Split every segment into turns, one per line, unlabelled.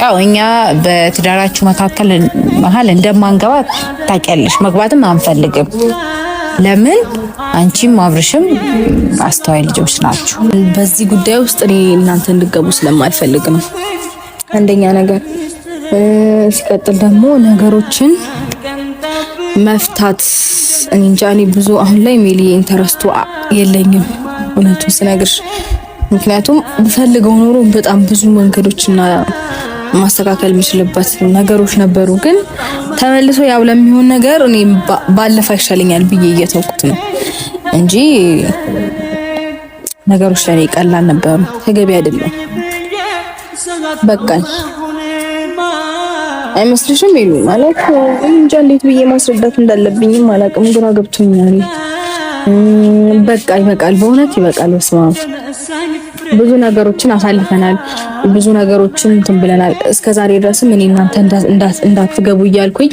ያው እኛ በትዳራችሁ መሀል እንደማንገባ ታውቂያለሽ። መግባትም አንፈልግም። ለምን አንቺም አብርሽም አስተዋይ ልጆች ናችሁ።
በዚህ ጉዳይ ውስጥ እኔ እናንተ እንድገቡ ስለማልፈልግ ነው አንደኛ ነገር። ሲቀጥል ደግሞ ነገሮችን መፍታት እንጃ። እኔ ብዙ አሁን ላይ ሜሊ ኢንተረስቱ የለኝም እውነቱን ስነግርሽ። ምክንያቱም ብፈልገው ኖሮ በጣም ብዙ መንገዶችና ማስተካከል የሚችልበት ነገሮች ነበሩ። ግን ተመልሶ ያው ለሚሆን ነገር እኔ ባለፈ ይሻለኛል ብዬ እየተውኩት ነው እንጂ ነገሮች ለኔ ቀላል ነበሩ። ተገቢ አይደለም። በቃኝ አይመስልሽም? ይሉ ማለት እንጃ እንዴት ብዬ ማስረዳት እንዳለብኝም አላውቅም። ግራ ገብቶኛል። በቃ ይበቃል፣ በእውነት ይበቃል። በስመ አብ ብዙ ነገሮችን አሳልፈናል። ብዙ ነገሮችን እንትን ብለናል። እስከዛሬ ድረስም እኔ እናንተ እንዳትገቡ እያልኩኝ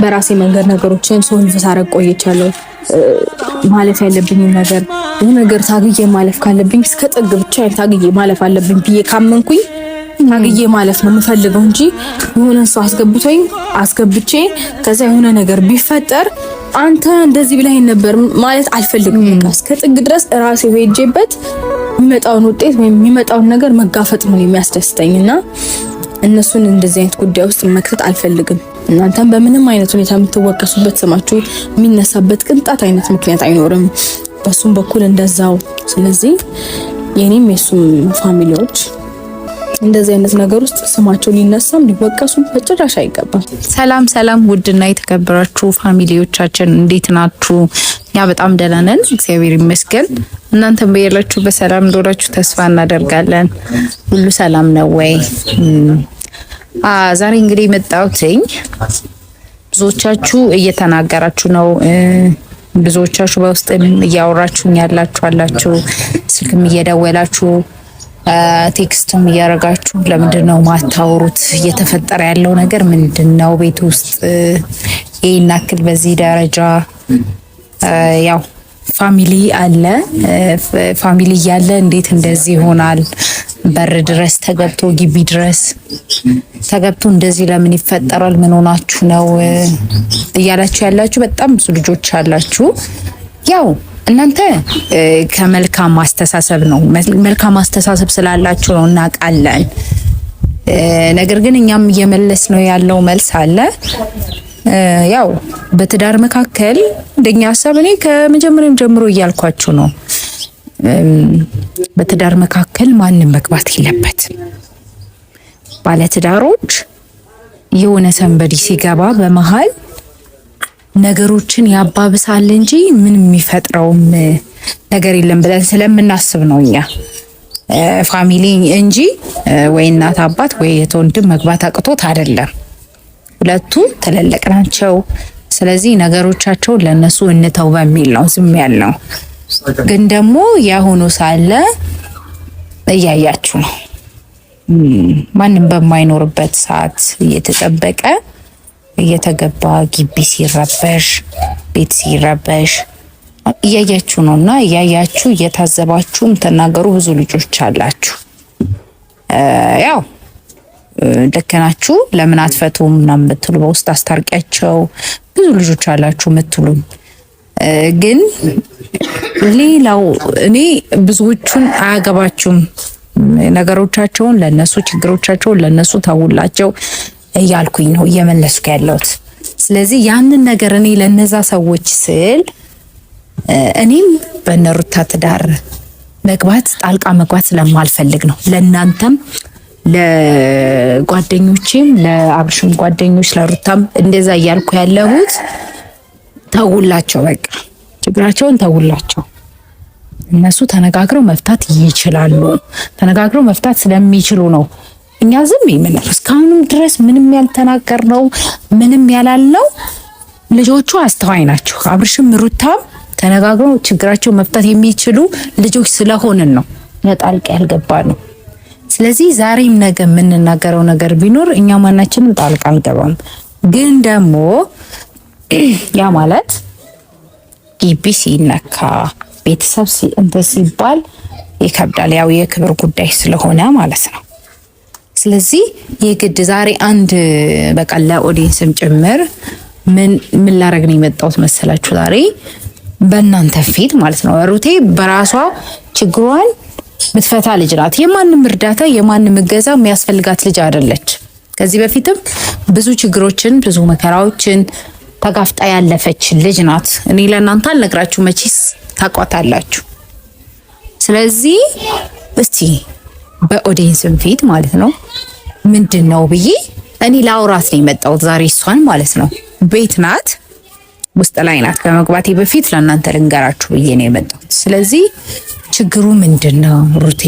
በራሴ መንገድ ነገሮችን ሶልቭ ሳረግ ቆይቻለሁ። ማለፍ ያለብኝ ነገር ታግዬ ማለፍ ካለብኝ እስከ ጥግ ብቻ ታግዬ ማለፍ አለብኝ ብዬ ካመንኩኝ ታግዬ ማለፍ ነው የምፈልገው እንጂ የሆነ ሰው አስገብቼ ከዛ የሆነ ነገር ቢፈጠር አንተ እንደዚህ ብለህ ነበር ማለት አልፈልግም። እስከ ጥግ ድረስ ራሴ ሄጄበት የሚመጣውን ውጤት ወይም የሚመጣውን ነገር መጋፈጥ ነው የሚያስደስተኝና እነሱን እንደዚህ አይነት ጉዳይ ውስጥ መክተት አልፈልግም። እናንተም በምንም አይነት ሁኔታ የምትወቀሱበት ስማችሁ የሚነሳበት ቅንጣት አይነት ምክንያት አይኖርም። በሱም በኩል እንደዛው። ስለዚህ የኔም የሱም ፋሚሊዎች እንደዚህ አይነት ነገር ውስጥ ስማቸው ሊነሳም ሊወቀሱ በጭራሽ አይገባም።
ሰላም ውድና የተከበራችሁ ፋሚሊዎቻችን እንዴት ናችሁ? ያ በጣም ደህና ነን፣ እግዚአብሔር ይመስገን። እናንተም በየላችሁ በሰላም እንደሆናችሁ ተስፋ እናደርጋለን። ሁሉ ሰላም ነው ወይ? ዛሬ እንግዲህ መጣሁትኝ ብዙዎቻችሁ እየተናገራችሁ ነው። ብዙዎቻችሁ በውስጥም እያወራችሁኝ አላችሁ፣ ስልክም እየደወላችሁ ቴክስትም እያረጋችሁ ለምንድነው ማታወሩት? እየተፈጠረ ያለው ነገር ምንድነው? ቤት ውስጥ ይሄን አክል በዚህ ደረጃ ያው ፋሚሊ አለ። ፋሚሊ ያለ እንዴት እንደዚህ ይሆናል? በር ድረስ ተገብቶ ግቢ ድረስ ተገብቶ እንደዚህ ለምን ይፈጠራል? ምን ሆናችሁ ነው እያላችሁ ያላችሁ በጣም ብዙ ልጆች አላችሁ። ያው እናንተ ከመልካም አስተሳሰብ ነው መልካም አስተሳሰብ ስላላችሁ ነው እናውቃለን። ነገር ግን እኛም እየመለስ ነው ያለው መልስ አለ። ያው በትዳር መካከል እንደኛ ሀሳብ እኔ ከመጀመሪያም ጀምሮ እያልኳችሁ ነው። በትዳር መካከል ማንም መግባት የለበትም። ባለትዳሮች የሆነ ሰንበዲ ሲገባ በመሃል ነገሮችን ያባብሳል እንጂ ምን የሚፈጥረውም ነገር የለም ብለን ስለምናስብ ነው እኛ ፋሚሊ እንጂ ወይ እናት አባት ወይ ወንድም መግባት አቅቶት አይደለም። ሁለቱ ትልልቅ ናቸው። ስለዚህ ነገሮቻቸው ለነሱ እንተው በሚል ነው ዝም ያልነው። ግን ደግሞ ያሁኑ ሳለ እያያችሁ ነው። ማንም በማይኖርበት ሰዓት እየተጠበቀ እየተገባ ግቢ ሲረበሽ ቤት ሲረበሽ እያያችሁ ነውና እያያችሁ እየታዘባችሁ ተናገሩ። ብዙ ልጆች አላችሁ። ያው ደከናችሁ ለምን አትፈቱም ምናምን ብትሉ በውስጥ አስታርቂያቸው ብዙ ልጆች አላችሁ ምትሉ። ግን ሌላው እኔ ብዙዎቹን አያገባችሁም። ነገሮቻቸውን ለነሱ ችግሮቻቸውን ለነሱ ተውላቸው እያልኩኝ ነው እየመለስኩ ያለሁት። ስለዚህ ያንን ነገር እኔ ለነዛ ሰዎች ስል እኔም በነሩታ ትዳር ጣልቃ መግባት ስለማልፈልግ ነው። ለናንተም ለጓደኞቼም ለአብርሽም ጓደኞች ለሩታም እንደዛ እያልኩ ያለሁት ተውላቸው፣ በቃ ችግራቸውን ተውላቸው። እነሱ ተነጋግረው መፍታት ይችላሉ። ተነጋግረው መፍታት ስለሚችሉ ነው እኛ ዝም ይመናል። እስካሁንም ድረስ ምንም ያልተናገርነው ምንም ያላልነው ልጆቹ አስተዋይ ናቸው። አብርሽም ሩታም ተነጋግረው ችግራቸው መፍታት የሚችሉ ልጆች ስለሆንን ነው ለጣልቃ ያልገባ ነው። ስለዚህ ዛሬም ነገ የምንናገረው ነገር ቢኖር እኛ ማናችንም ጣልቃ አልገባም። ግን ደግሞ ያ ማለት ግቢ ሲነካ ቤተሰብ ሲባል ይከብዳል። ያው የክብር ጉዳይ ስለሆነ ማለት ነው። ስለዚህ የግድ ዛሬ አንድ በቃ ለኦዲየንስም ጭምር ምን ላረግ ነው የመጣሁት መሰላችሁ? ዛሬ በእናንተ ፊት ማለት ነው። ሩቴ በራሷ ችግሯን ምትፈታ ልጅ ናት። የማንም እርዳታ የማንም እገዛ የሚያስፈልጋት ልጅ አይደለች። ከዚህ በፊትም ብዙ ችግሮችን ብዙ መከራዎችን ተጋፍጣ ያለፈች ልጅ ናት። እኔ ለእናንተ አልነግራችሁ መቼስ ታቋታላችሁ። ስለዚህ እስቲ በኦዲየንስም ፊት ማለት ነው ምንድነው ብዬ እኔ ላውራት ነው የመጣሁት ዛሬ እሷን ማለት ነው። ቤት ናት፣ ውስጥ ላይ ናት። ከመግባቴ በፊት ለእናንተ ልንገራችሁ ብዬ ነው የመጣሁት። ስለዚህ ችግሩ ምንድነው ሩቴ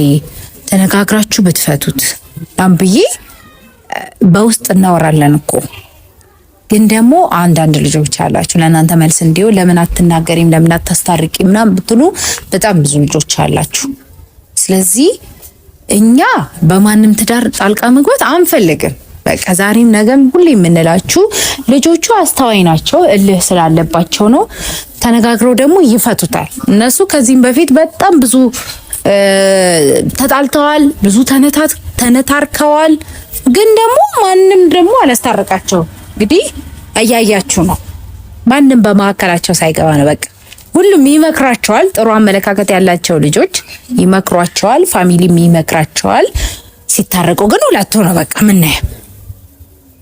ተነጋግራችሁ ብትፈቱት ዳም ብዬ በውስጥ እናወራለን እኮ። ግን ደግሞ አንዳንድ ልጆች አላችሁ ለእናንተ መልስ እንዲሆን ለምን አትናገሪም ለምን አታስታርቂም ምናምን ብትሉ በጣም ብዙ ልጆች አላችሁ። ስለዚህ እኛ በማንም ትዳር ጣልቃ መግባት አንፈልግም። በቃ ዛሬም ነገም ሁሌ የምንላችሁ ልጆቹ አስተዋይ ናቸው፣ እልህ ስላለባቸው ነው። ተነጋግረው ደግሞ ይፈቱታል። እነሱ ከዚህም በፊት በጣም ብዙ ተጣልተዋል፣ ብዙ ተነታርከዋል። ግን ደግሞ ማንም ደግሞ አላስታረቃቸው። እንግዲህ እያያችሁ ነው። ማንም በመካከላቸው ሳይገባ ነው በቃ ሁሉም ይመክራቸዋል። ጥሩ አመለካከት ያላቸው ልጆች ይመክሯቸዋል፣ ፋሚሊም ይመክራቸዋል። ሲታረቁ ግን ሁለቱ ነው በቃ ምናየው።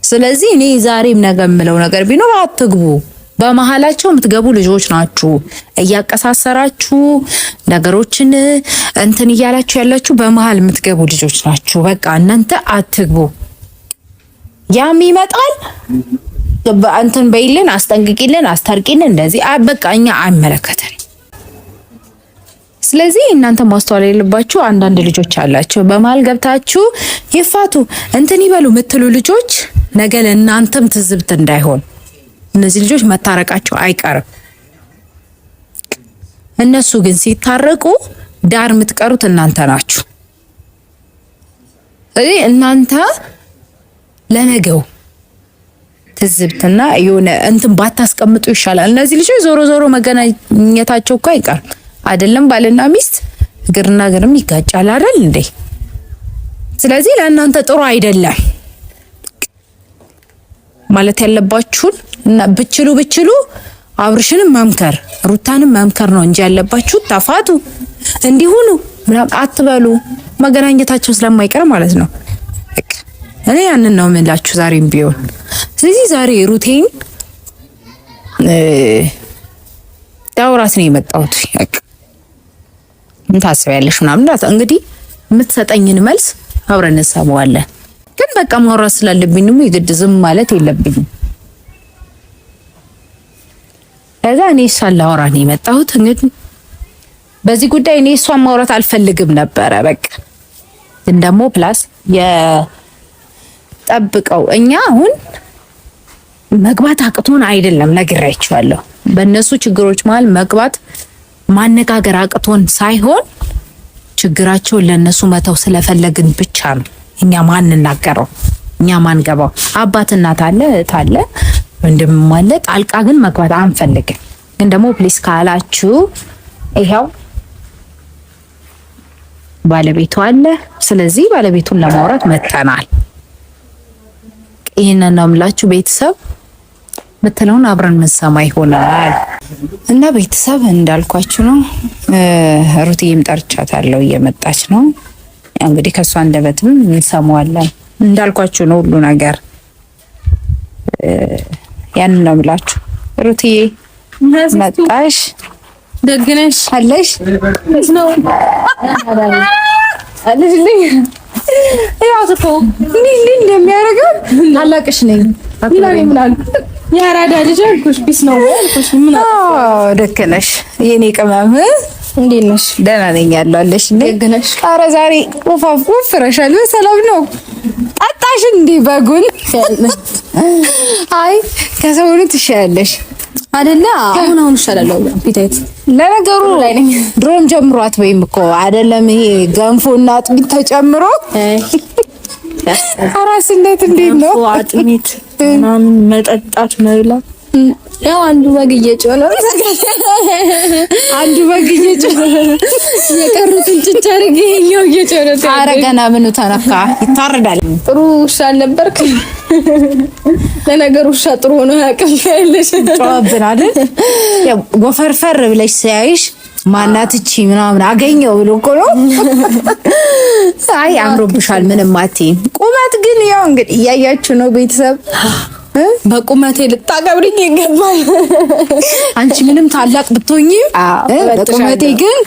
ስለዚህ እኔ ዛሬም ነገ የምለው ነገር ቢኖር አትግቡ። በመሃላቸው የምትገቡ ልጆች ናችሁ። እያቀሳሰራችሁ ነገሮችን እንትን እያላችሁ ያላችሁ በመሃል የምትገቡ ልጆች ናችሁ። በቃ እናንተ አትግቡ። ያም ይመጣል እንትን በይልን፣ አስጠንቅቂልን፣ አስታርቂልን እንደዚህ በቃ እኛ አይመለከተን። ስለዚህ እናንተ ማስተዋል የለባችሁ አንዳንድ ልጆች አላችሁ በመሃል ገብታችሁ ይፋቱ እንትን ይበሉ የምትሉ ልጆች ነገ ለእናንተም ትዝብት እንዳይሆን። እነዚህ ልጆች መታረቃቸው አይቀርም። እነሱ ግን ሲታረቁ ዳር የምትቀሩት እናንተ ናችሁ። እናንተ ለነገው ትዝብትና የሆነ እንትን ባታስቀምጡ ይሻላል። እነዚህ ልጆች ዞሮ ዞሮ መገናኘታቸው እኮ አይቀርም አይደለም? ባልና ሚስት እግርና እግርም ይጋጫል አይደል እንዴ? ስለዚህ ለእናንተ ጥሩ አይደለም ማለት ያለባችሁን እና ብችሉ አብርሽንም መምከር ሩታንም መምከር ነው እንጂ ያለባችሁ ተፋቱ እንዲሁኑ ምናምን አትበሉ። መገናኘታቸው ስለማይቀር ማለት ነው። እኔ ያንን ነው የምላችሁ ዛሬም ቢሆን። ስለዚህ ዛሬ ሩቴን ዳውራት ነው የመጣሁት። ምን ታስቢያለሽ ምናምን እንግዲህ የምትሰጠኝን መልስ አብረን እንሰማዋለን። ግን በቃ ማውራት ስላለብኝ ነው የግድ ዝም ማለት የለብኝም። ለዛ እኔ እሷን ላወራ ነው የመጣሁት። እንግዲህ በዚህ ጉዳይ እኔ እሷን ማውራት አልፈልግም ነበረ በቃ። ግን ደግሞ ፕላስ የጠብቀው እኛ አሁን መግባት አቅቶን አይደለም ነግራችኋለሁ። በእነሱ ችግሮች መሃል መግባት ማነጋገር አቅቶን ሳይሆን ችግራቸውን ለነሱ መተው ስለፈለግን ብቻ ነው እኛ ማንናገረው እኛ ማንገባው። አባት እናት አለ እህት አለ ወንድም አለ። ጣልቃ ግን መግባት አንፈልግም። ግን ደግሞ ፕሊስ ካላችሁ ይሄው ባለቤቱ አለ። ስለዚህ ባለቤቱን ለማውራት መጥተናል። ይሄንን ነው የምላችሁ ቤተሰብ በተለውን አብረን መሰማ ይሆናል። እና ቤተሰብ እንዳልኳችሁ ነው። ሩቲም ጠርቻታለሁ እየመጣች ነው። እንግዲህ ከሷ አንደበትም እንሰማዋለን። እንዳልኳችሁ ነው ሁሉ ነገር ያን ነው የምላችሁ። ሩቲዬ መጣሽ? ደግነሽ አለሽ ነው አለሽልኝ። ያው እኮ ሊሊ እንደሚያደርገው ታላቅሽ ነኝ ምን ያራዳ ልጅ አልኩሽ። ቢስ ነው አልኩሽ። ምን ልክ ነሽ የኔ ቅመም። እንዴት ነሽ? ደህና ነኝ ያለሽ። እንዴት ነሽ? ኧረ ዛሬ ወፍረሻል። በሰላም ነው? ጠጣሽ እንዴ በጉን? አይ ከሰውኑ ትሻያለሽ አይደለ? አሁን ይሻላለሁ። ፒታይት ለነገሩ ላይ ነኝ። ድሮም ጀምሯት ወይም እኮ አይደለም ይሄ ገንፎና አጥሚት ተጨምሮ አራስነት እንዴት ነው? አጥሚት ምናምን መጠጣት መብላት
ያው አንዱ በግ እየጮኸ ነው።
አንዱ በግ እየጮኸ
የቀሩትን ጭጭ አድርጌ ይኸው እየጮኸ ነው።
ኧረ ገና ምኑ ተነካ? ይታረዳል።
ጥሩ ውሻ አልነበርክ? ለነገሩ ውሻ ጥሩ ሆኖ ያውቅም ያለሽ
ጮኸብን አይደል? ያው ወፈርፈር ብለሽ ሲያይሽ ማናት እቺ ምናምን አገኘው ብሎ እኮ ነው። አይ አምሮብሻል፣ ምንም አትይም። ቁመት ግን ያው እንግዲህ እያያችሁ ነው ቤተሰብ።
በቁመቴ ልታገብሪኝ ይገባል።
አንቺ ምንም ታላቅ ብትሆኚ በቁመቴ ግን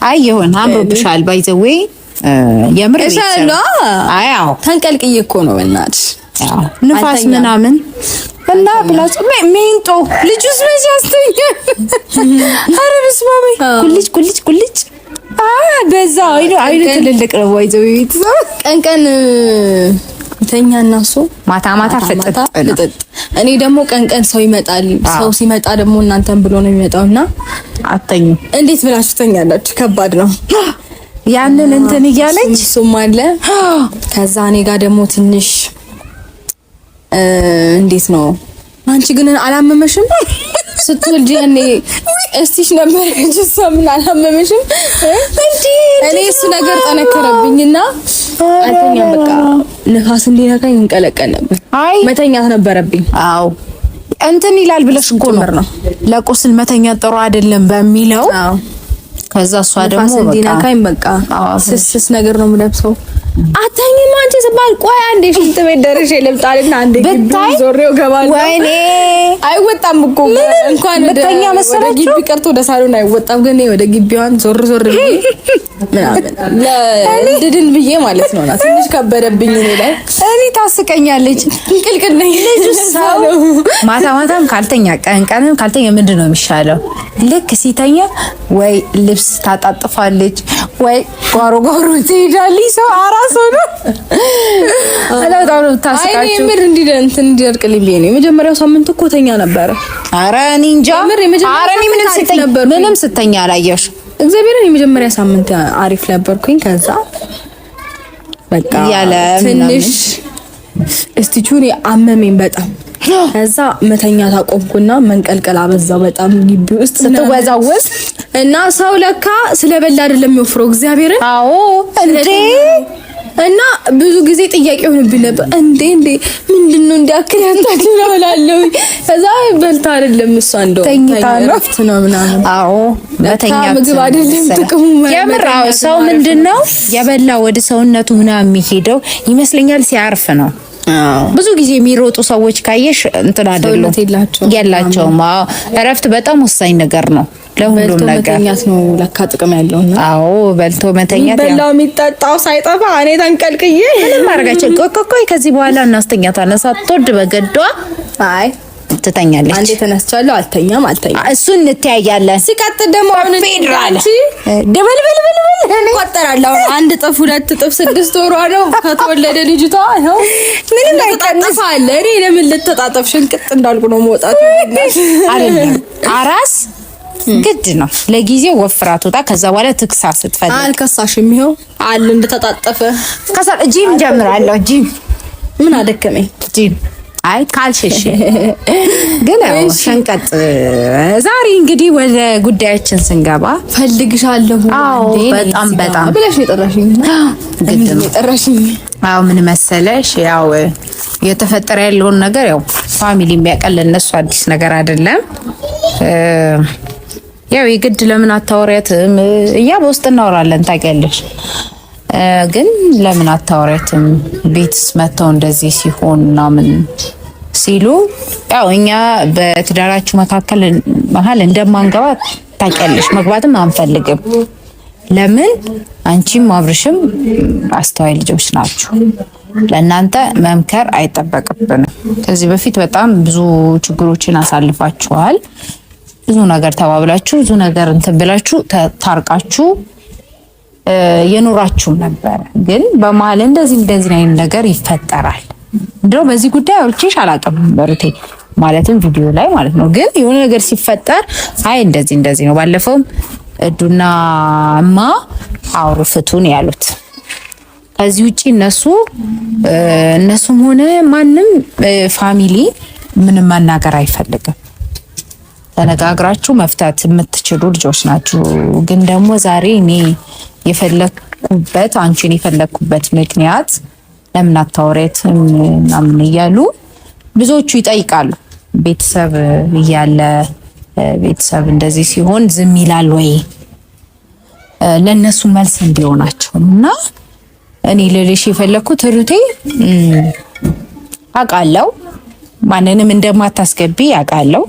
አይ ይሆን አምሮብሻል። ባይ ዘ ዌይ የምር ቤተሰብ አይ አዎ
ተንቀልቅዬ እኮ ነው በእናትሽ።
አዎ ንፋስ ምናምን እና ብላጭ ሜንጦ ልጁስ መቼ ያስተኛል? ኧረ በስመ አብ ኩልጭ በዛ አይኑ ትልልቅ ነው። ባይ ዘ ዌይ ቤተሰብ
ቀን ቀን ተኛና እሱ
ማታ ፍጥጥ።
እኔ ደግሞ ቀን ሰው ይመጣል። ሰው ሲመጣ ደግሞ እናንተን ብሎ ነው የሚመጣውና
አተኙ።
እንዴት ብላችሁ ተኛላችሁ? ከባድ ነው።
ያንን እንትን እያለች
እሱም አለ። ከዛ እኔ ጋር ደግሞ ትንሽ እንዴት ነው አንቺ ግን አላመመሽም? ስትወልጂ ያኔ እስቲሽ ነበር እንጂ ምን አላመመሽም? እኔ እሱ ነገር ጠነከረብኝና አልተኛ በቃ ንፋስ እንዲነካኝ እንቀለቀል ነበር። አይ መተኛት ነበረብኝ።
አዎ እንትን ይላል ብለሽ እኮ ነው ለቁስል መተኛ ጥሩ አይደለም በሚለው።
አዎ
ከዛ እሷ ደግሞ
እንዲነካኝ በቃ ስስ ነገር ነው የምለብሰው። አታኝም አንቺ ስባል ቆይ አንዴ ሽንት ቤት ደርሼ ልምጣልና አንዴ ግቢ ዞሬው ገባለሁ። ወይኔ አይወጣም እኮ እንኳን ወደ ግቢ ቀርቶ ወደ ሳሎን አይወጣም። ግን ወደ ግቢዋን ዞር ብዬ ምናምን ለድድን ብዬ ማለት ነው። ትንሽ ከበደብኝ ላይ
እኔ ታስቀኛለች።
ቅልቅል ነኝ ልጅ ሰው
ማታም ካልተኛ ቀንም ካልተኛ ምንድን ነው የሚሻለው? ልክ ሲተኛ ወይ ልብስ ታጣጥፋለች ወይ ጓሮ ትሄዳለች። ሰው አራስ ሆኖ አላውጣው ታስቃችሁ።
አይ ምር እንዲደርቅልኝ ብዬ ነው። የመጀመሪያው ሳምንት እኮ ተኛ ነበረ።
ኧረ እኔ እንጃ። ኧረ እኔ ምንም ስተኛ አላየሽ።
እግዚአብሔርን የመጀመሪያ ሳምንት አሪፍ ነበርኩኝ። ከዛ በቃ
ያለ
ትንሽ እስቲቹን አመመኝ በጣም። ከዛ መተኛ ታቆምኩና መንቀልቀል አበዛው በጣም ግቢ ውስጥ
ስትወዛወዝ
እና ሰው ለካ ስለበላ አይደለም የሚወፍረው እግዚአብሔርን።
አዎ እንዴ
እና ብዙ ጊዜ ጥያቄ ሆነብኝ ነበር። እንዴ ምንድነው እንዲያክል ያንታችሁ ነው እላለሁ። ከዛ በልታ አይደለም እሷ እንደው
ተኝታ
ነው ምናምን።
አዎ መተኛ
ምግብ አይደለም ጥቅሙ።
የምራው ሰው ምንድነው የበላ ወደ ሰውነቱ ምናምን የሚሄደው ይመስለኛል ሲያርፍ ነው። ብዙ ጊዜ የሚሮጡ ሰዎች ካየሽ እንትን አይደለም ያላቸውም። አዎ እረፍት በጣም ወሳኝ ነገር ነው ለሁሉም ነገር።
መተኛት ነው ለካ ጥቅም ያለውና።
አዎ በልቶ መተኛት
በላው የሚጠጣው ሳይጠፋ እኔ ተንቀልቅዬ
ምንም አርጋቸው ቆይ ከዚህ በኋላ እናስተኛታለን። ሳትወድ በገዷ አይ ትተኛለች።
አንዴ ተነስቻለሁ አልተኛም
እሱን እንተያያለን።
ሲቀጥል ደግሞ አሁን
ፌድራል ደበልበል
ቆጠራለሁ። አንድ ጥፍ ሁለት ጥፍ 6 ወሯ ነው ከተወለደ ልጅቷ። ይኸው ምንም አይቀንስ አለ። እኔ ለምን ልተጣጠፍ ሽንቅጥ እንዳልኩ ነው መውጣት
አይደለም። አራስ ግድ ነው ለጊዜው ወፍራት ወጣ። ከዛ በኋላ ትክሳ ስትፈልግ
አልከሳሽም። ይኸው አለ እንደተጣጠፈ
ከዛ ጂም ጀምራለሁ። ጂም
ምን አደከመኝ
ጂም አይ ካልሽሽ ግን ሸንቀጥ። ዛሬ እንግዲህ ወደ ጉዳያችን ስንገባ
ፈልግሻለሁ።
አዎ በጣም
ብለሽ የጠራሽኝ
ግድ ነው
የጠራሽኝ።
አዎ ምን መሰለሽ ያው የተፈጠረ ያለውን ነገር ያው ፋሚሊ የሚያቀል እነሱ አዲስ ነገር አይደለም። ያው የግድ ለምን አታወሪያትም? እኛ በውስጥ እናወራለን ታውቂያለሽ። ግን ለምን አታወሪያትም? ቤትስ መተው እንደዚህ ሲሆን ምናምን ሲሉ ያው እኛ በትዳራችሁ መሀል እንደማንገባ ታውቂያለሽ። መግባትም አንፈልግም። ለምን አንቺም አብርሽም አስተዋይ ልጆች ናችሁ። ለእናንተ መምከር አይጠበቅብንም። ከዚህ በፊት በጣም ብዙ ችግሮችን አሳልፋችኋል። ብዙ ነገር ተባብላችሁ ብዙ ነገር እንትን ብላችሁ ታርቃችሁ የኖራችሁ ነበር። ግን በመሀል እንደዚህ አይነት ነገር ይፈጠራል። እንደው በዚህ ጉዳይ አውርቼሽ አላውቅም በርቴ ማለትም ቪዲዮ ላይ ማለት ነው። ግን የሆነ ነገር ሲፈጠር አይ እንደዚህ ነው። ባለፈውም እዱና እማ አውሩ ፍቱን ያሉት። ከዚህ ውጪ እነሱም ሆነ ማንም ፋሚሊ ምንም መናገር አይፈልግም። ተነጋግራችሁ መፍታት የምትችሉ ልጆች ናችሁ። ግን ደግሞ ዛሬ እኔ የፈለኩበት አንቺን የፈለኩበት ምክንያት ለምን አታወሪያትም ምናምን እያሉ ብዙዎቹ ይጠይቃሉ። ቤተሰብ እያለ ቤተሰብ እንደዚህ ሲሆን ዝም ይላል ወይ ለነሱ መልስ እንዲሆናቸው እና እኔ ልልሽ የፈለኩት ሩቴ አውቃለሁ ማንንም እንደማታስገቢ አውቃለሁ።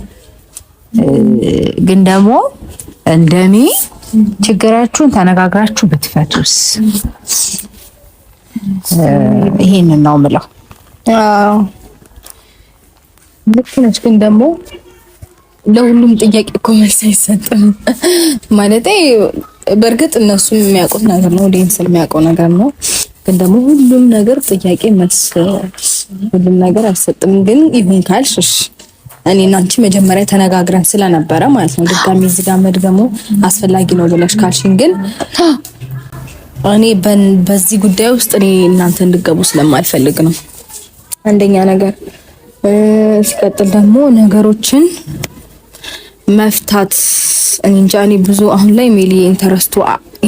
ግን ደግሞ እንደኔ ችግራችሁን ተነጋግራችሁ ብትፈቱስ ይሄንን ነው የምለው።
አዎ ልክ ነች። ግን ደግሞ ለሁሉም ጥያቄ እኮ መልስ አይሰጥም ማለት በእርግጥ እነሱ የሚያውቁት ነገር ነው፣ ዲንስ የሚያውቀው ነገር ነው። ግን ደግሞ ሁሉም ነገር ጥያቄ መልስ ሁሉም ነገር አይሰጥም። ግን ይሁን ካልሽ እኔ እና አንቺ መጀመሪያ ተነጋግረን ስለነበረ ማለት ነው ድጋሚ እዚህ ጋር መድገሙ አስፈላጊ ነው ብለሽ ካልሽኝ፣ ግን እኔ በዚህ ጉዳይ ውስጥ እኔ እናንተ እንድገቡ ስለማልፈልግ ነው አንደኛ ነገር። ሲቀጥል ደግሞ ነገሮችን መፍታት እኔ እንጃ። እኔ ብዙ አሁን ላይ ሜሊ ኢንተረስቱ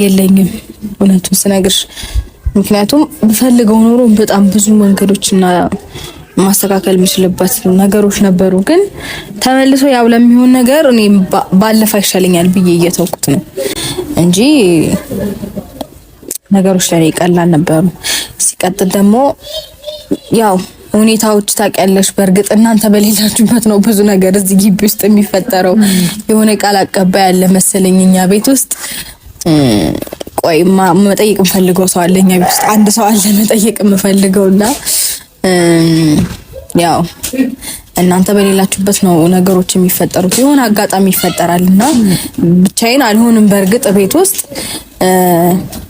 የለኝም እውነቱን ስነግርሽ። ምክንያቱም ብፈልገው ኖሮ በጣም ብዙ መንገዶችና ማስተካከል የሚችልበት ነገሮች ነበሩ። ግን ተመልሶ ያው ለሚሆን ነገር እኔ ባለፈ ይሻለኛል ብዬ እየተውኩት ነው እንጂ ነገሮች ላይ ቀላል ነበሩ። ሲቀጥል ደግሞ ያው ሁኔታዎች ታውቂያለሽ፣ በእርግጥ እናንተ በሌላችሁበት ነው ብዙ ነገር እዚህ ግቢ ውስጥ የሚፈጠረው። የሆነ ቃል አቀባይ ያለ መሰለኝ እኛ ቤት ውስጥ። ቆይ መጠየቅ የምፈልገው ሰው አለ እኛ ቤት ውስጥ አንድ ሰው አለ መጠየቅ የምፈልገውና ያው እናንተ በሌላችሁበት ነው ነገሮች የሚፈጠሩት። የሆነ አጋጣሚ ይፈጠራልና ብቻዬን አልሆንም። በእርግጥ ቤት ውስጥ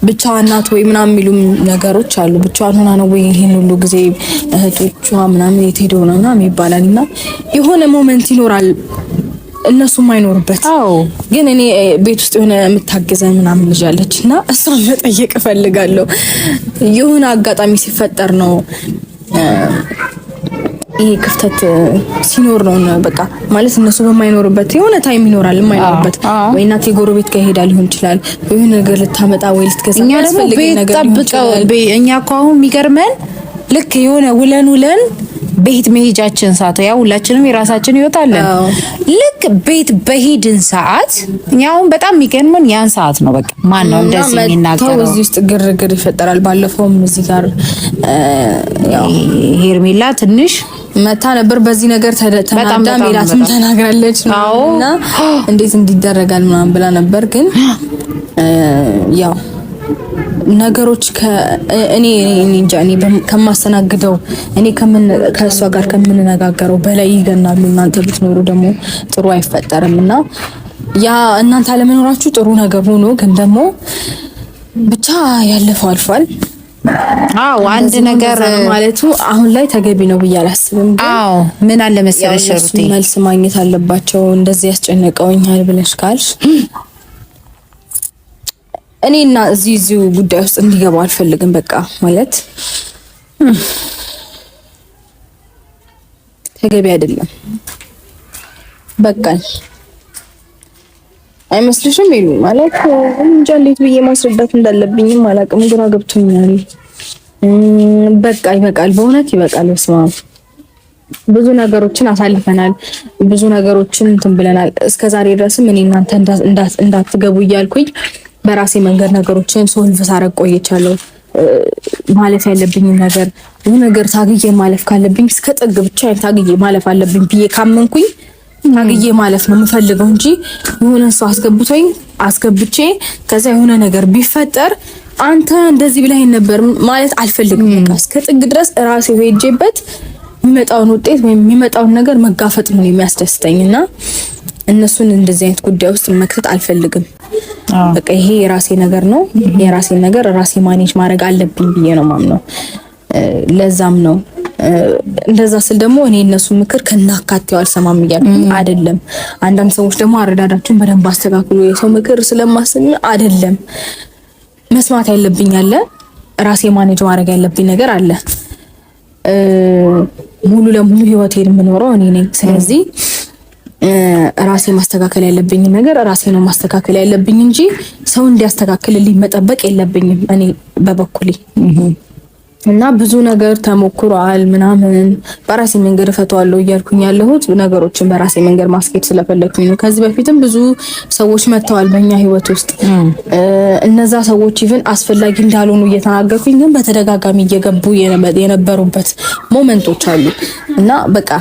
ብቻዋን ናት ወይ ምናምን የሚሉ ነገሮች አሉ። ብቻዋን ሆና ነው ወይ ይሄን ሁሉ ጊዜ እህቶቿ ምናምን የት ሄደው ነው ምናምን ይባላልና የሆነ ሞመንት ይኖራል እነሱ የማይኖርበት። ግን እኔ ቤት ውስጥ የሆነ የምታግዘን ምናምን ልጅ አለችና እሷን መጠየቅ እፈልጋለሁ። የሆነ አጋጣሚ ሲፈጠር ነው ይሄ ክፍተት ሲኖር ነው በቃ ማለት እነሱ በማይኖርበት የሆነ ታይም ይኖራል የማይኖርበት። ወይ እናቴ ጎረቤት ጋር ሄዳ ሊሆን ይችላል፣ ወይ ነገር ልታመጣ ወይ ልትገዛ
እኛ ደግሞ ቤት ጠብቀው እኛ እኮ አሁን የሚገርመን ልክ የሆነ ውለን ቤት መሄጃችን ሰዓት ያው ሁላችንም የራሳችን ህይወት አለን። ልክ ቤት በሄድን ሰዓት እኛውን በጣም የሚገርመን ያን ሰዓት ነው። በቃ ማን ነው እንደዚህ የሚናገረው?
እዚህ ውስጥ ግርግር ይፈጠራል። ባለፈውም እዚህ ጋር ያው
ሄርሜላ ትንሽ
መታ ነበር በዚህ ነገር ተናዳ ሜላትም ተናግራለች እና እንዴት እንዲደረጋል ምናምን ብላ ነበር። ግን ያው ነገሮች እኔ እንጃ እኔ ከማስተናግደው እኔ ከእሷ ጋር ከምንነጋገረው በላይ ይገናሉ። እናንተ ብትኖሩ ደግሞ ጥሩ አይፈጠርምና ያ እናንተ አለመኖራችሁ ጥሩ ነገር ሆኖ ግን ደግሞ ብቻ ያለፈው አልፏል።
አንድ ነገር
ማለቱ አሁን ላይ ተገቢ ነው ብዬ አላስብም።
ምን አለ መሰለሽ ሩቴ
መልስ ማግኘት አለባቸው። እንደዚህ ያስጨነቀውኛል ብለሽ ካልሽ እኔና እዚህ ጉዳይ ውስጥ እንዲገባ አልፈልግም። በቃ ማለት ተገቢ አይደለም። በቃ አይመስልሽም? ይሉ ማለት እንጃ እንዴት ብዬ ማስረዳት እንዳለብኝም አላውቅም። ግራ ገብቶኛል። በቃ ይበቃል፣ በእውነት ይበቃል። በስመ አብ ብዙ ነገሮችን አሳልፈናል፣ ብዙ ነገሮችን እንትን ብለናል። እስከዛሬ ድረስም እኔ እናንተ እንዳትገቡ እያልኩኝ በራሴ መንገድ ነገሮችን ሶልቭ ሳረግ ቆይቻለሁ። ማለፍ ያለብኝ ነገር ታግዬ ማለፍ ካለብኝ እስከ ጥግ ብቻ ታግዬ ማለፍ አለብኝ ብዬ ካመንኩኝ ታግዬ ማለፍ ነው የምፈልገው እንጂ የሆነ ሰው አስገብቼ ከዛ የሆነ ነገር ቢፈጠር አንተ እንደዚህ ብለህ ነበር ማለት አልፈልግም። በቃ እስከ ጥግ ድረስ ራሴ ሄጄበት የሚመጣውን ውጤት ወይም የሚመጣውን ነገር መጋፈጥ ነው የሚያስደስተኝና እነሱን እንደዚህ አይነት ጉዳይ ውስጥ መክተት አልፈልግም። በቃ ይሄ የራሴ ነገር ነው። የራሴ ነገር ራሴ ማኔጅ ማድረግ አለብኝ ብዬ ነው ማምነው። ለዛም ነው እንደዛ ስል ደግሞ እኔ እነሱ ምክር ከናካቴው አልሰማም እያልኩኝ አይደለም። አንዳንድ ሰዎች ደግሞ አረዳዳችሁን በደንብ አስተካክሉ የሰው ምክር ስለማስኝ አይደለም። መስማት ያለብኝ አለ፣ ራሴ ማኔጅ ማድረግ ያለብኝ ነገር አለ። ሙሉ ለሙሉ ህይወቴን የምኖረው እኔ ነኝ። ስለዚህ ራሴ ማስተካከል ያለብኝ ነገር ራሴ ነው ማስተካከል ያለብኝ እንጂ ሰው እንዲያስተካክልልኝ መጠበቅ የለብኝም እኔ በበኩሌ። እና ብዙ ነገር ተሞክሯል ምናምን በራሴ መንገድ ፈቷለሁ እያልኩኝ ያለሁት ነገሮችን በራሴ መንገድ ማስኬድ ስለፈለኩኝ ነው። ከዚህ በፊትም ብዙ ሰዎች መተዋል በእኛ ህይወት ውስጥ እነዛ ሰዎች ኢቭን አስፈላጊ እንዳልሆኑ እየተናገርኩኝ ግን በተደጋጋሚ እየገቡ የነበሩበት ሞመንቶች አሉ። እና በቃ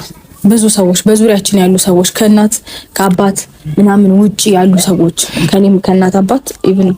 ብዙ ሰዎች በዙሪያችን ያሉ ሰዎች ከእናት ከአባት ምናምን ውጪ ያሉ ሰዎች ከኔም ከእናት አባት ኢቭን